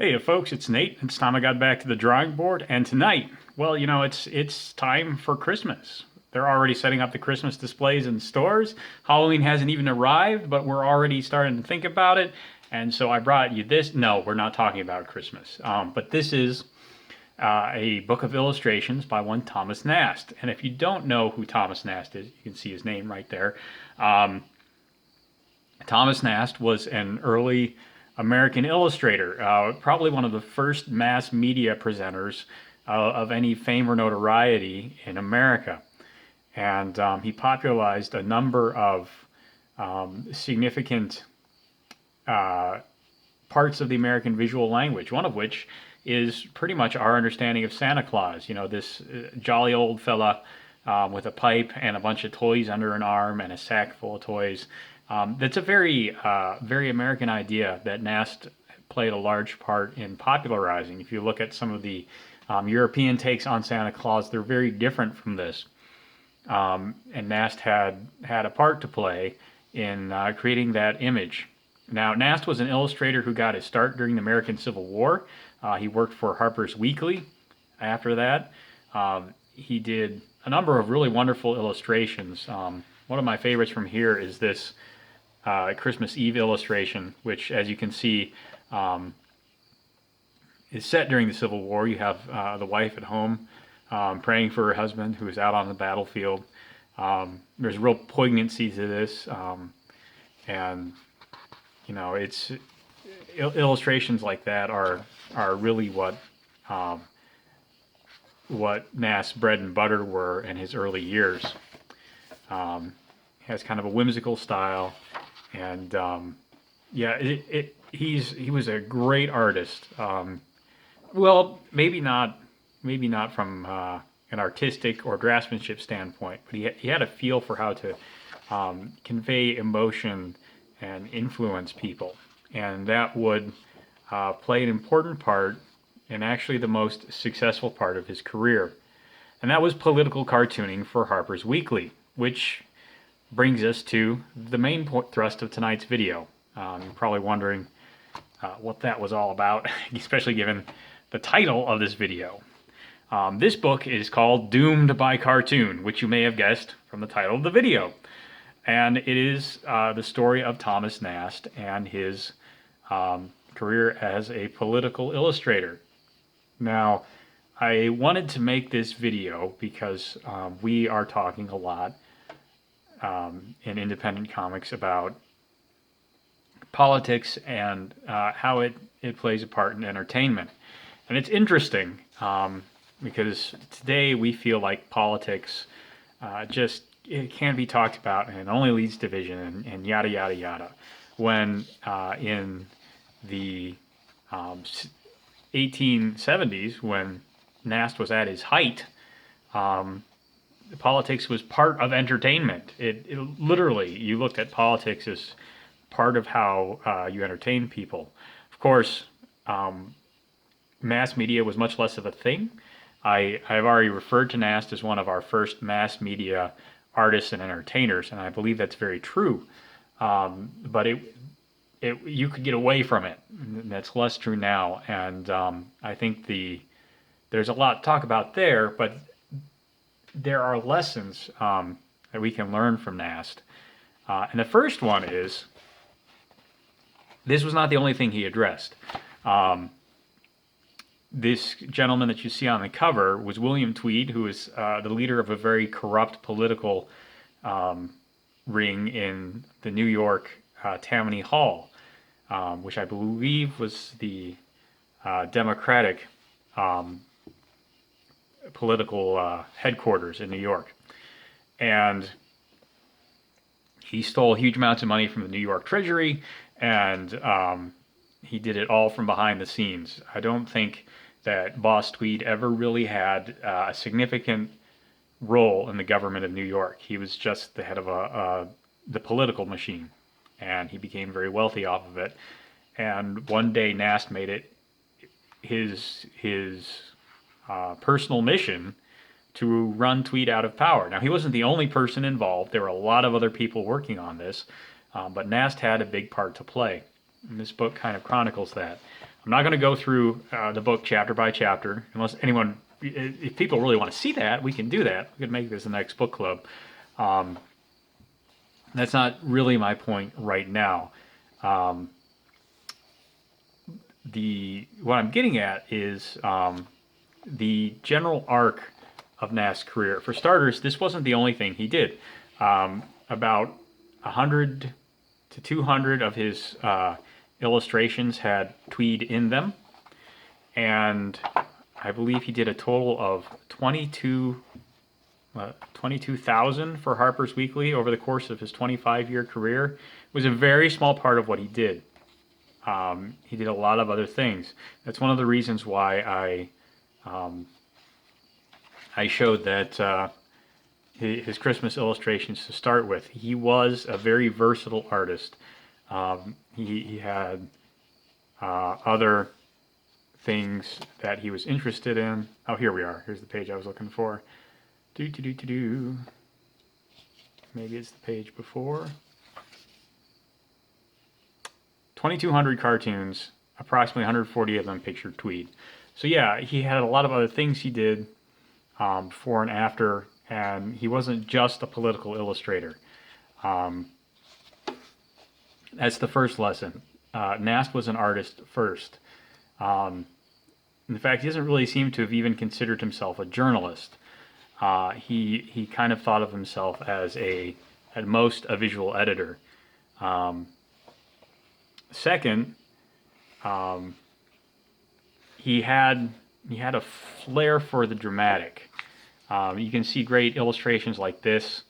Hey folks, it's Nate. It's time I got back to the drawing board, and tonight, well, it's time for Christmas. They're already setting up the Christmas displays in stores. Halloween hasn't even arrived, but we're already starting to think about it. And so I brought you this. No, we're not talking about Christmas. But this is a book of illustrations by one Thomas Nast. And if you don't know who Thomas Nast is, you can see his name right there. Um, Thomas Nast was an early American illustrator, probably one of the first mass media presenters of any fame or notoriety in America. And he popularized a number of significant parts of the American visual language, one of which is pretty much our understanding of Santa Claus. You know, this jolly old fella with a pipe and a bunch of toys under an arm and a sack full of toys. That's a very American idea that Nast played a large part in popularizing. If you look at some of the European takes on Santa Claus, they're very different from this. And Nast had a part to play in creating that image. Now, Nast was an illustrator who got his start during the American Civil War. He worked for Harper's Weekly after that. He did a number of really wonderful illustrations. One of my favorites from here is this Christmas Eve illustration, which, as you can see, is set during the Civil War. You have the wife at home praying for her husband who is out on the battlefield. There's real poignancy to this, and it's illustrations like that are really what Nast's bread and butter were in his early years. Has kind of a whimsical style, and he was a great artist. Well, maybe not from an artistic or draftsmanship standpoint, but he had a feel for how to convey emotion and influence people, and that would play an important part and actually the most successful part of his career. And that was political cartooning for Harper's Weekly, which brings us to the main thrust of tonight's video. You're probably wondering what that was all about, especially given the title of this video. This book is called Doomed by Cartoon, which you may have guessed from the title of the video. And it is the story of Thomas Nast and his career as a political illustrator. Now, I wanted to make this video because we are talking a lot in independent comics about politics and how it plays a part in entertainment. And it's interesting because today we feel like politics it can't be talked about and it only leads to division and yada, yada, yada. When in the 1870s, when Nast was at his height, politics was part of entertainment. It literally, you looked at politics as part of how you entertain people. Of course, mass media was much less of a thing. I've already referred to Nast as one of our first mass media artists and entertainers, and I believe that's very true. But you could get away from it. That's less true now, and I think there's a lot to talk about there, but there are lessons that we can learn from Nast. And the first one is, this was not the only thing he addressed. This gentleman that you see on the cover was William Tweed, who is the leader of a very corrupt political ring in the New York Tammany Hall, which I believe was the Democratic political headquarters in New York. And he stole huge amounts of money from the New York Treasury, and he did it all from behind the scenes. I don't think that Boss Tweed ever really had a significant role in the government of New York. He was just the head of the political machine, and he became very wealthy off of it. And one day Nast made it his personal mission to run Tweed out of power. Now, he wasn't the only person involved. There were a lot of other people working on this, but Nast had a big part to play. And this book kind of chronicles that. I'm not going to go through the book chapter by chapter, unless anyone, if people really want to see that, we can do that. We could make this the next book club. That's not really my point right now. What I'm getting at is the general arc of Nast's career. For starters, this wasn't the only thing he did. About 100 to 200 of his illustrations had tweed in them, and I believe he did a total of 22,000 for Harper's Weekly over the course of his 25-year career. It was a very small part of what he did. He did a lot of other things. That's one of the reasons why I showed that his Christmas illustrations to start with. He was a very versatile artist. He had other things that he was interested in. Oh, here we are. Here's the page I was looking for. Maybe it's the page before. 2,200 cartoons, approximately 140 of them pictured tweed. So yeah, he had a lot of other things he did before and after, and he wasn't just a political illustrator. That's the first lesson. Nast was an artist first. In fact, he doesn't really seem to have even considered himself a journalist. He kind of thought of himself as at most, a visual editor. Second, he had a flair for the dramatic. You can see great illustrations like this.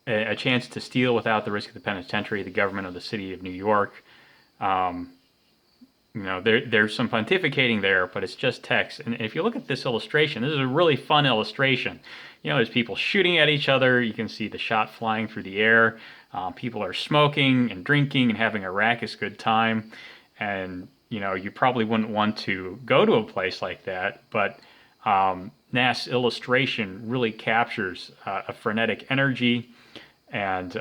A chance to steal without the risk of the penitentiary, the government of the city of New York. There's some pontificating there, but it's just text. And if you look at this illustration, this is a really fun illustration. There's people shooting at each other. You can see the shot flying through the air. People are smoking and drinking and having a raucous good time. And, you probably wouldn't want to go to a place like that, but Nast's illustration really captures a frenetic energy and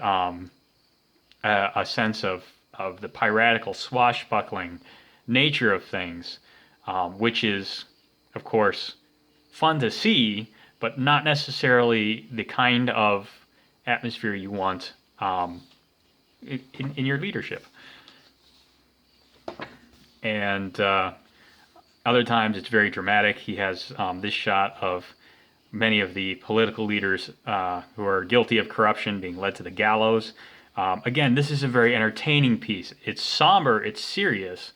a sense of the piratical, swashbuckling nature of things, which is, of course, fun to see, but not necessarily the kind of atmosphere you want in your leadership. And other times it's very dramatic. He has this shot of many of the political leaders who are guilty of corruption being led to the gallows. Again, this is a very entertaining piece. It's somber, it's serious,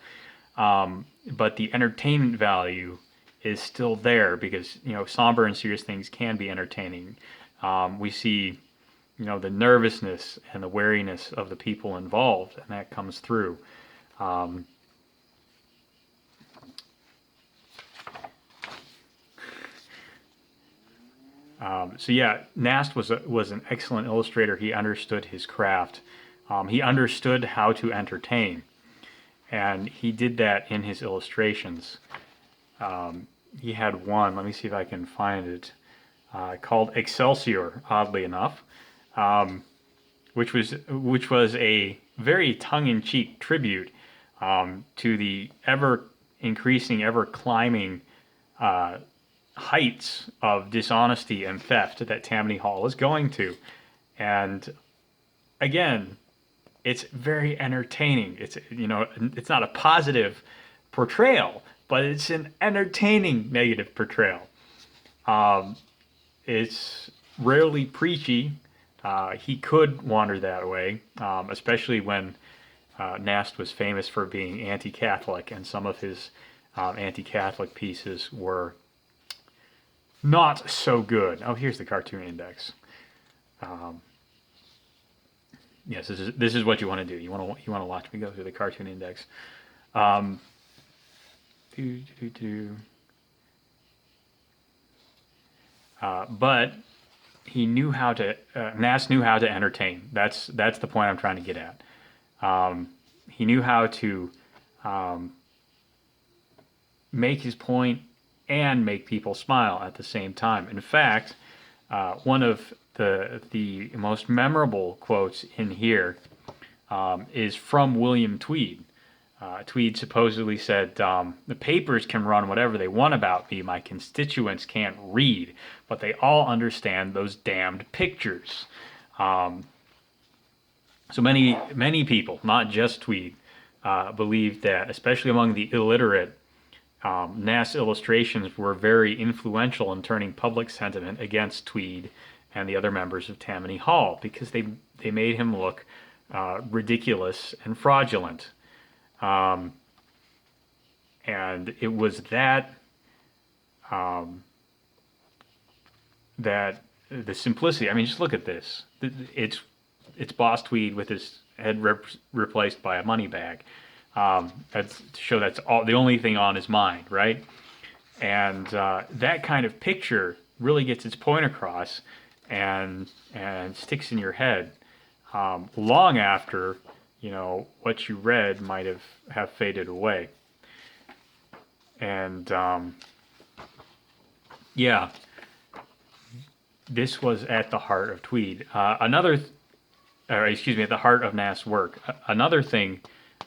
but the entertainment value is still there because, somber and serious things can be entertaining. We see, the nervousness and the wariness of the people involved, and that comes through. So yeah, Nast was an excellent illustrator. He understood his craft. He understood how to entertain, and he did that in his illustrations. He had one, let me see if I can find it, called Excelsior, oddly enough, which was a very tongue-in-cheek tribute to the ever-increasing, ever-climbing heights of dishonesty and theft that Tammany Hall is going to. And again, it's very entertaining. It's not a positive portrayal, but it's an entertaining negative portrayal. It's rarely preachy. He could wander that way, especially when Nast was famous for being anti-Catholic, and some of his anti-Catholic pieces were not so good. Oh, here's the cartoon index. Yes, this is what you want to do. You want to watch me go through the cartoon index. But he knew how to. Nast knew how to entertain. That's the point I'm trying to get at. He knew how to make his point and make people smile at the same time. In fact, one of the most memorable quotes in here is from William Tweed. Tweed supposedly said, the papers can run whatever they want about me. My constituents can't read, but they all understand those damned pictures. So many people, not just Tweed, believed that, especially among the illiterate, Nast's illustrations were very influential in turning public sentiment against Tweed and the other members of Tammany Hall, because they made him look ridiculous and fraudulent. And it was that that the simplicity. I mean, just look at this. It's Boss Tweed with his head replaced by a money bag. That's to show that's the only thing on his mind, right? And that kind of picture really gets its point across and sticks in your head long after what you read might have faded away. And yeah, this was at the heart of Tweed. At the heart of Nast's work. Another thing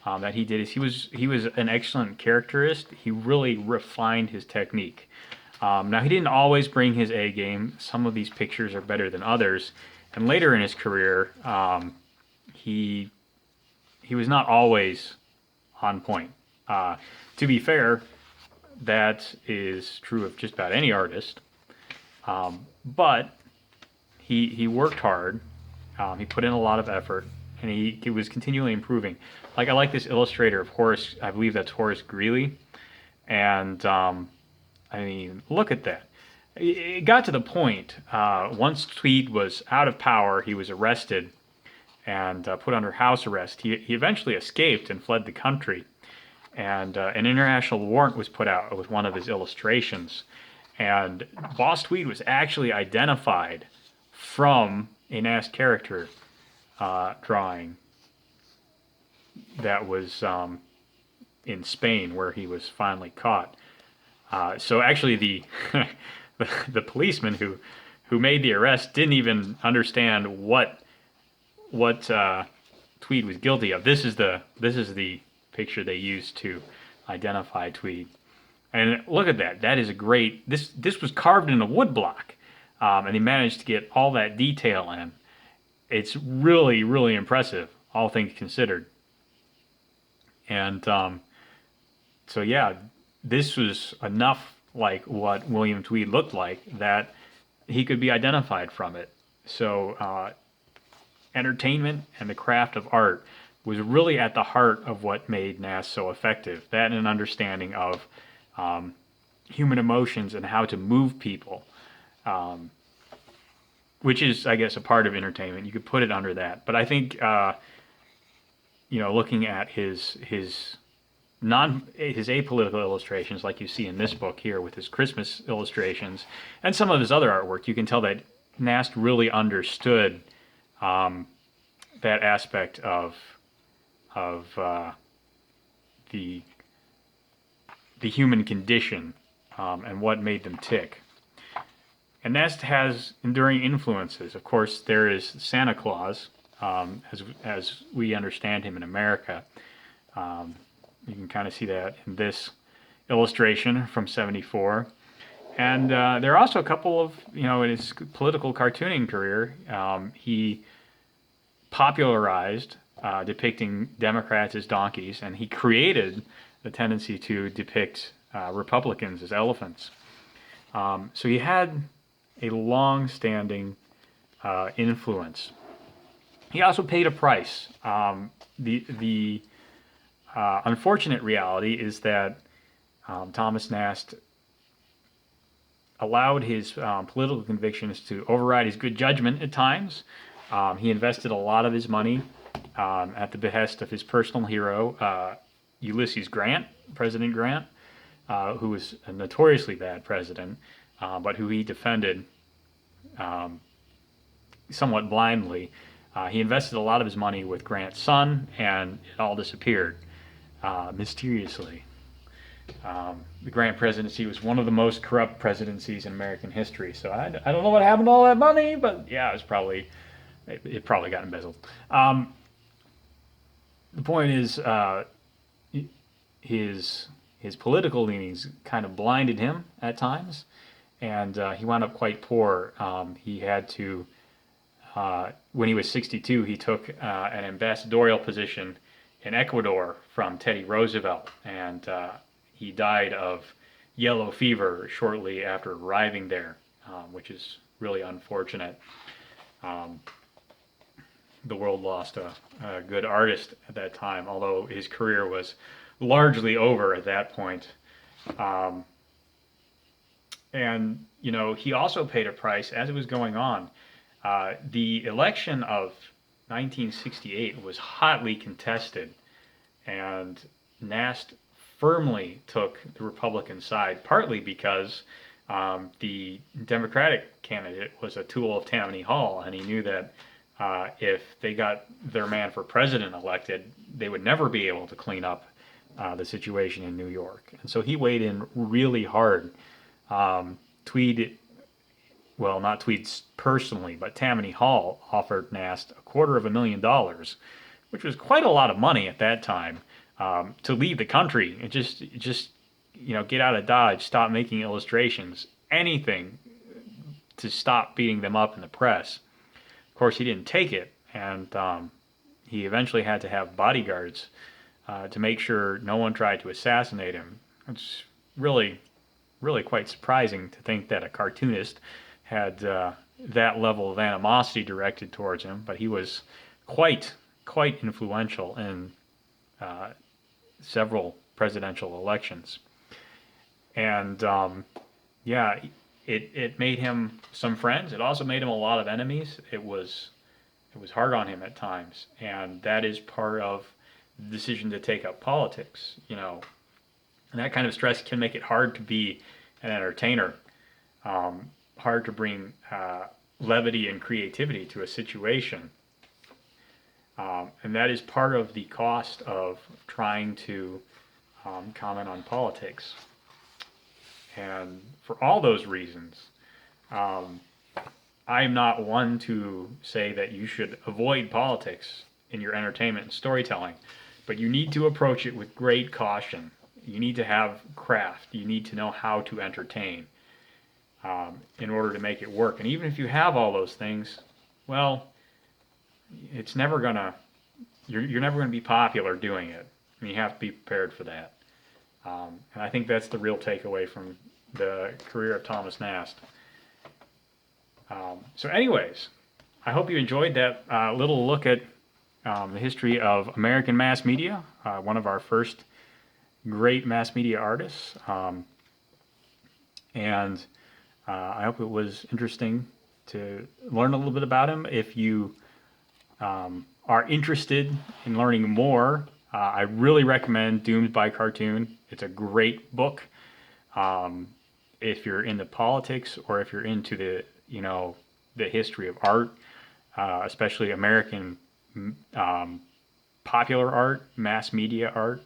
that he did is he was an excellent caricaturist. He really refined his technique. Now, he didn't always bring his A game. Some of these pictures are better than others. And later in his career, he was not always on point. To be fair, that is true of just about any artist. But he worked hard. He put in a lot of effort, and he was continually improving. Like, I like this illustrator of Horace. I believe that's Horace Greeley. And I mean, look at that. It got to the point, once Tweed was out of power, he was arrested and put under house arrest. He eventually escaped and fled the country. And an international warrant was put out with one of his illustrations. And Boss Tweed was actually identified from a Nast character drawing that was in Spain, where he was finally caught. So actually the policeman who made the arrest didn't even understand what Tweed was guilty of. This is the picture they used to identify Tweed. And look at that. That is a great... This was carved in a wood block. And he managed to get all that detail in. It's really, really impressive, all things considered. And so, yeah, this was enough like what William Tweed looked like that he could be identified from it. So entertainment and the craft of art was really at the heart of what made Nast so effective. That and an understanding of human emotions and how to move people, which is, I guess, a part of entertainment. You could put it under that. But I think, looking at his apolitical illustrations, like you see in this book here with his Christmas illustrations, and some of his other artwork, you can tell that Nast really understood that aspect of the human condition and what made them tick. And Nast has enduring influences. Of course, there is Santa Claus, as we understand him in America. You can kind of see that in this illustration from '74. And there are also a couple of, in his political cartooning career, he popularized depicting Democrats as donkeys, and he created the tendency to depict Republicans as elephants. So he had a long-standing influence. He also paid a price. The unfortunate reality is that Thomas Nast allowed his political convictions to override his good judgment at times. He invested a lot of his money at the behest of his personal hero, Ulysses Grant, President Grant, who was a notoriously bad president, but who he defended somewhat blindly. He invested a lot of his money with Grant's son, and it all disappeared mysteriously. The Grant presidency was one of the most corrupt presidencies in American history. So I don't know what happened to all that money, but yeah, it probably got embezzled. the point is, his his political leanings kind of blinded him at times, and he wound up quite poor. He had to, when he was 62, he took an ambassadorial position in Ecuador from Teddy Roosevelt, and he died of yellow fever shortly after arriving there, which is really unfortunate. Um, the world lost a good artist at that time, although his career was largely over at that point. Um, and, you know, he also paid a price as it was going on. The election of 1968 was hotly contested, and Nast firmly took the Republican side, partly because the Democratic candidate was a tool of Tammany Hall, and he knew that if they got their man for president elected, they would never be able to clean up the situation in New York. And so he weighed in really hard. Tweed, well, not Tweed personally, but Tammany Hall offered Nast $250,000, which was quite a lot of money at that time, to leave the country and just get out of Dodge, stop making illustrations, anything to stop beating them up in the press. Of course, he didn't take it, and he eventually had to have bodyguards to make sure no one tried to assassinate him. It's really, really quite surprising to think that a cartoonist had that level of animosity directed towards him, but he was quite influential in several presidential elections. And yeah, it made him some friends. It also made him a lot of enemies. It was hard on him at times, and that is part of the decision to take up politics. And that kind of stress can make it hard to be an entertainer, hard to bring levity and creativity to a situation. And that is part of the cost of trying to comment on politics. And for all those reasons, I'm not one to say that you should avoid politics in your entertainment and storytelling, but you need to approach it with great caution. You need to have craft. You need to know how to entertain in order to make it work. And even if you have all those things, well, it's never gonna. You're never gonna be popular doing it. I mean, you have to be prepared for that. And I think that's the real takeaway from the career of Thomas Nast. So anyways, I hope you enjoyed that little look at the history of American mass media, one of our first great mass media artists. And I hope it was interesting to learn a little bit about him. If you are interested in learning more, I really recommend Doomed by Cartoon. It's a great book. If you're into politics or if you're into the history of art, especially American popular art, mass media art,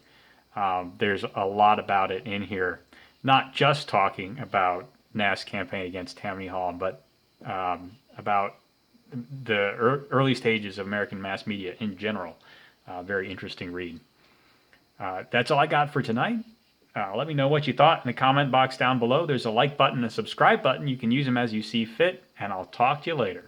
there's a lot about it in here. Not just talking about Nast's campaign against Tammany Hall, but about the early stages of American mass media in general. Very interesting read. That's all I got for tonight. Let me know what you thought in the comment box down below. There's a like button and a subscribe button. You can use them as you see fit, and I'll talk to you later.